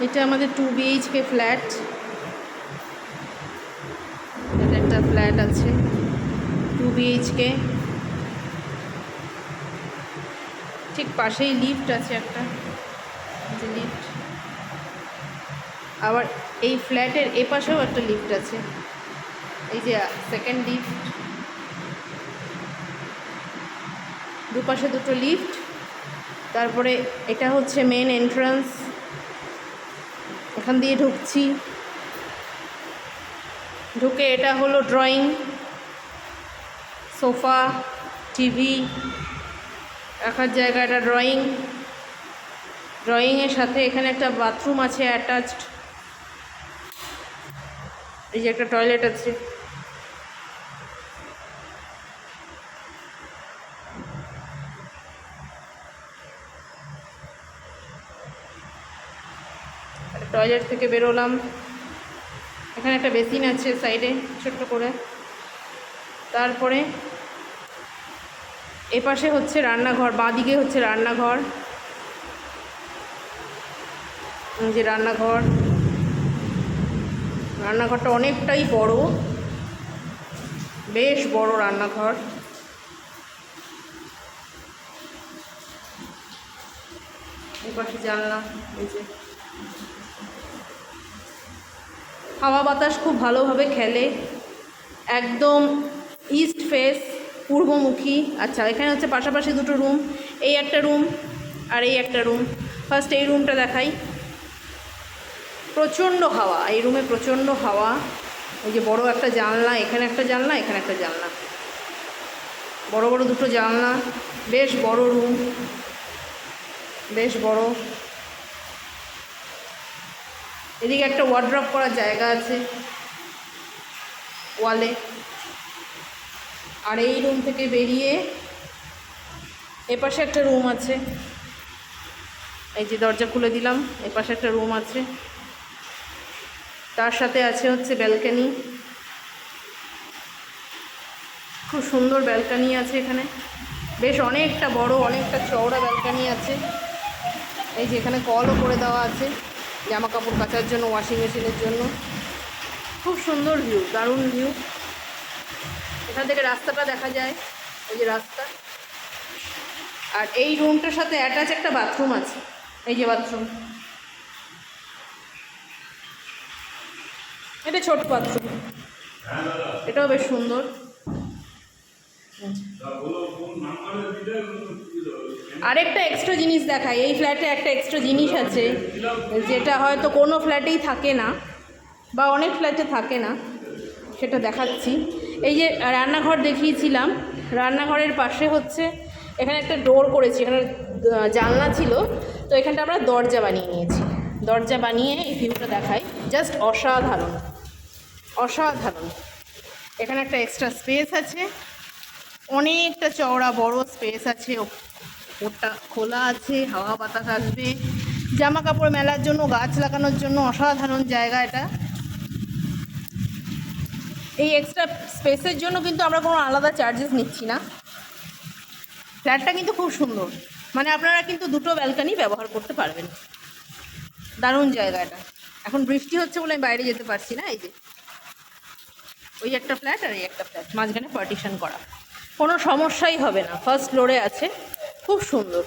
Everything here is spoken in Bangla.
এটা আমাদের 2 BHK ফ্ল্যাট। এটা একটা ফ্ল্যাট আছে 2 BHK, ঠিক পাশেই লিফট আছে একটা, যে লিফট। আবার এই ফ্ল্যাটের এপাশেও একটা লিফট আছে, এই যে সেকেন্ড লিফট, দুপাশে দুটো লিফট। তারপরে এটা হচ্ছে মেন এন্ট্রান্স, এখান দিয়ে ঢুকছি। ঢুকে এটা হলো ড্রয়িং, সোফা, টিভি রাখার জায়গা। এটা ড্রয়িংয়ের সাথে এখানে একটা বাথরুম আছে অ্যাটাচড। এই যে একটা টয়লেট আছে। টয়লেট থেকে বেরোলাম, এখানে একটা বেসিন আছে সাইডে ছোট্ট করে। তারপরে এপাশে হচ্ছে রান্নাঘর, বাঁদিকে হচ্ছে রান্নাঘর। যে রান্নাঘরটা অনেকটাই বড়, বেশ বড় রান্নাঘর। এপাশে জানলা, এই যে হাওয়া বাতাস খুব ভালোভাবে খেলে। একদম ইস্ট ফেস, পূর্বমুখী। আচ্ছা, এখানে হচ্ছে পাশাপাশি দুটো রুম, এই একটা রুম আর এই একটা রুম। ফার্স্ট এই রুমটা দেখাই। প্রচণ্ড হাওয়া এই রুমে, প্রচণ্ড হাওয়া। ওই যে বড় একটা জানলা, এখানে একটা জানলা, এখানে একটা জানলা, বড় বড় দুটো জানলা। বেশ বড় রুম, বেশ বড়। এদিকে একটা ওয়ার্ড্রপ করার জায়গা আছে ওয়ালে। আর এই রুম থেকে বেরিয়ে এপাশে একটা রুম আছে, এই যে দরজা খুলে দিলাম, এপাশে একটা রুম আছে। তার সাথে আছে হচ্ছে ব্যালকনি, খুব সুন্দর ব্যালকনি আছে এখানে। বেশ অনেকটা বড়, অনেকটা চওড়া ব্যালকনি আছে। এই যে এখানে কলও করে দেওয়া আছে জামা কাপড় কাচার জন্য, ওয়াশিং মেশিনের জন্য। খুব সুন্দর ভিউ, দারুণ ভিউ। এখান থেকে রাস্তাটা দেখা যায়, এই যে রাস্তা। আর এই রুমটার সাথে অ্যাটাচ একটা বাথরুম আছে, এই যে বাথরুম। এটা ছোট বাথরুম, এটাও বেশ সুন্দর। আরেকটা এক্সট্রা জিনিস দেখাই, এই ফ্ল্যাটে একটা এক্সট্রা জিনিস আছে যেটা হয়তো কোনো ফ্ল্যাটেই থাকে না, বা অনেক ফ্ল্যাটে থাকে না, সেটা দেখাচ্ছি। এই যে রান্নাঘর দেখিয়েছিলাম, রান্নাঘরের পাশে হচ্ছে এখানে একটা ডোর করেছি, এখানে জানলা ছিল, তো এখানটা আমরা দরজা বানিয়ে নিয়েছি। দরজা বানিয়ে এই ভিউটা দেখাই, জাস্ট অসাধারণ, অসাধারণ। এখানে একটা এক্সট্রা স্পেস আছে, অনেকটা চওড়া বড় স্পেস আছে, ওটা খোলা আছে, হাওয়া বাতাস আসবে। জামা কাপড় মেলার জন্য, গাছ লাগানোর জন্য অসাধারণ জায়গা এটা। এই এক্সট্রা স্পেসের জন্য কিন্তু আমরা কোনো আলাদা চার্জেস নিচ্ছি না। ফ্ল্যাটটা কিন্তু খুব সুন্দর, মানে আপনারা কিন্তু দুটো ব্যালকনি ব্যবহার করতে পারবেন। দারুণ জায়গা এটা। এখন বৃষ্টি হচ্ছে বলে আমি বাইরে যেতে পারছি না। এই যে ওই একটা ফ্ল্যাট আর এই একটা ফ্ল্যাট, মাঝখানে পার্টিশন করা, কোনো সমস্যাই হবে না। ফার্স্ট ফ্লোরে আছে, খুব সুন্দর।